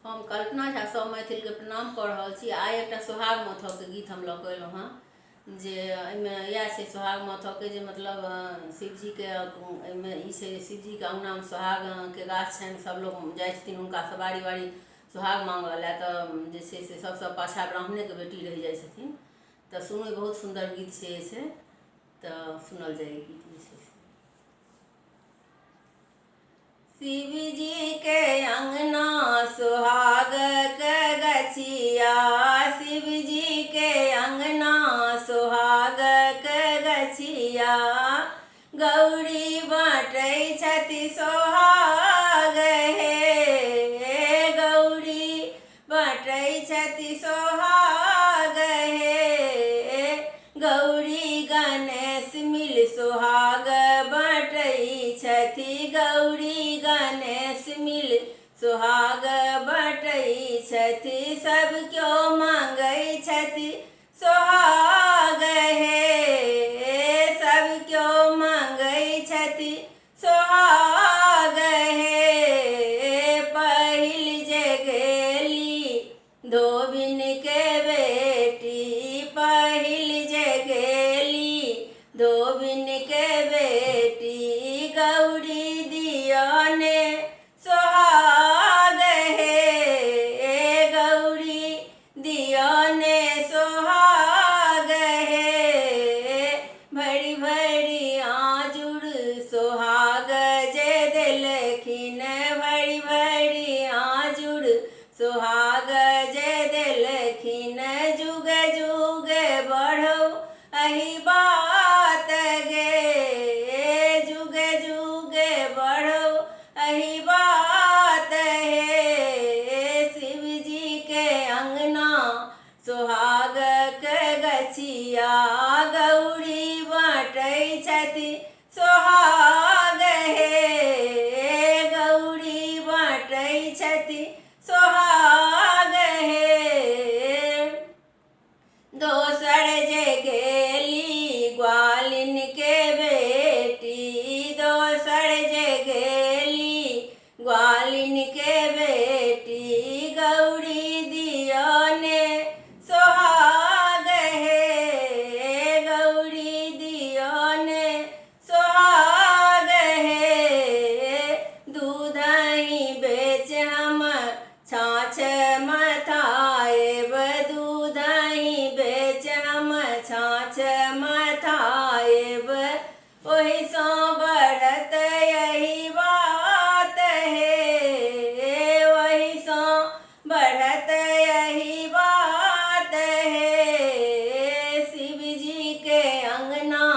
हम कल्पना झा सब मैथिल के प्रणाम कर रहल छी। आइ एकटा सोहाग माथक के गीत हम लऽ कऽ एलहुँ हँ, जे एहिमे इएह छै सोहाग माथक के, जे मतलब शिवजी के एहिमे ई छै जे शिवजी के अंगना में सोहाग के गाछ छनि। सब लोग जाइ छथिन हुनका से बारी बारी सोहाग मांगऽ लए, तऽ जे छै से सबसँ पाछा ब्राह्मणे के बेटी रहि जाइ छथिन। तऽ सुनू, बहुत सुंदर गीत छै, तऽ सुनल जाय गीत जे छै। शिवजी के अंगना सोहाग के गछिया, शिवजी के अंगना सोहाग के गछिया, गौरी बाँटै छथि सोहाग हे, गौरी बाँटै छथि सोहाग हे, गौरी गणेश मिल सोहाग बाँटै छथि, गौरी गणेश मिल सोहाग बाँटै छथि, सब क्यों मांगै छथि सोहाग हे, सब क्यों मांगै छथि सोहाग हे, पहिल जे गेली धोबिन के बेटी, पहिल जे गेली धोबिन के बेटी, गौरी दियौने सोहाग हे, गौरी दियौने सोहाग हे, भरी भरी आँजुड़ सोहाग जे देलखिन, भरी भरी आँजुड़ सोहाग जे देलखिन, जुग जुग बढ़ौ एहि बात गे, जुग जुग बढ़ौ एहि बात हे, शिवजी के अंगना सोहाग के गछिया, गौरी बाँटै छथि सोहाग हे, गौरी बाँटै छथि सोहाग हे, दोसर जे गेली ग्वालिन के बेटी, दोसर जे गेली ग्वालिन के बेटी, गौरी दियौने सोहाग हे, गौरी दियौने सोहाग हे, दूधहि बेच हम छाछ मथाएब, दूधहि बेच हम छाछ मथाएब, ओहि सँ बढ़त यही बात हे, ओहि सँ बढ़त यही बात हे, शिवजी के अंगना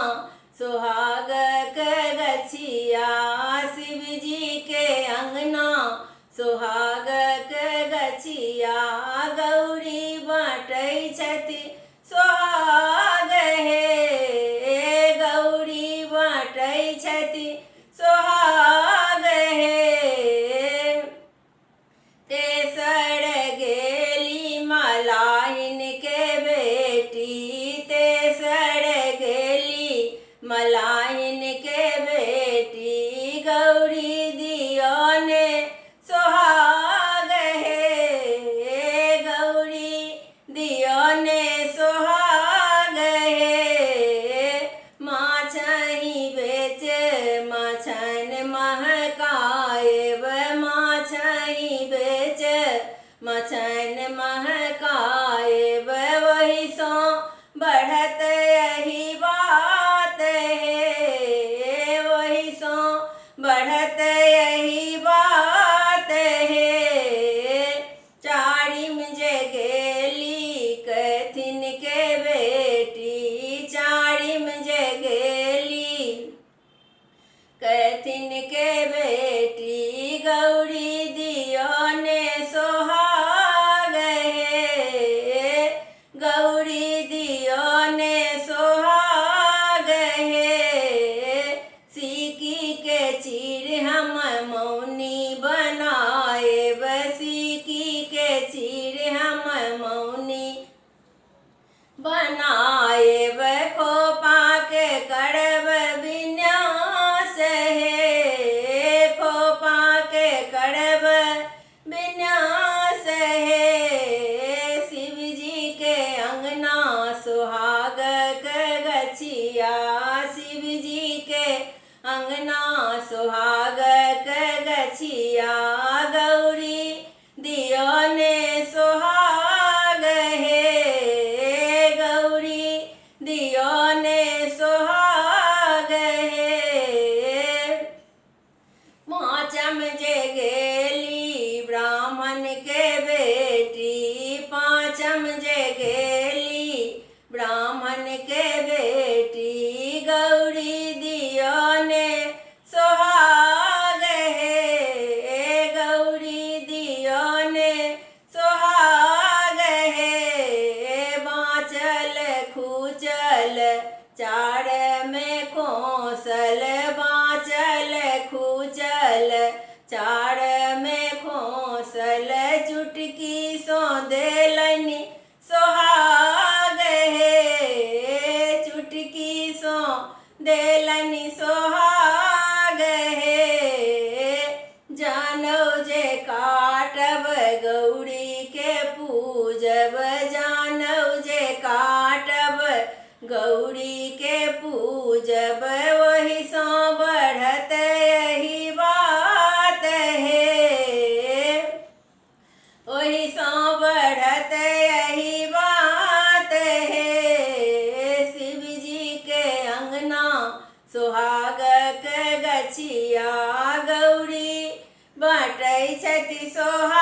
सोहाग के गछिया, शिवजी के अंगना सोहाग के गछिया, गौरी बाँटै छथि सोहाग हे, गौरी बाँटै छथि सोहाग हे, तेसर गेली मलाहिन के बेटी, तेसर गेली मलाहिन के बेटी, गौरी दियौने सोहाग हे, गौरी दियौने सोहाग हे, माछहि बेच माछन महकाएब, माछहि बेच माछन महकाएब, वही सँ बढ़त यही बात हे, वही सँ बढ़त यही बात हे, चारिम जे गेली कथिन के बेटी, चारिम जे गेली कथिन के बेटी, गौरी दियौने सोहाग हे, ब्राह्मण के बेटी पाँचम जे गेली, ब्राह्मण के बेटी गौरी दियो ने सोहाग हे, गौरी दियो ने सोहाग हे। बाँचल खूचल चार में खोसल, बाँचल खूचल चार में खोसल, चुटकी सो देलनि सोहाग हे, चुटकी सो देलनि सोहाग हे। जानौ जे काटब गौरी के पूजब, जानौ जे काटब गौरी के पूजब, वही सो बढ़त यही बात है, वही सो बढ़त यही बात है। शिव जी के अंगना सुहागक गछिया, गौरी बाँटै छथि सोहाग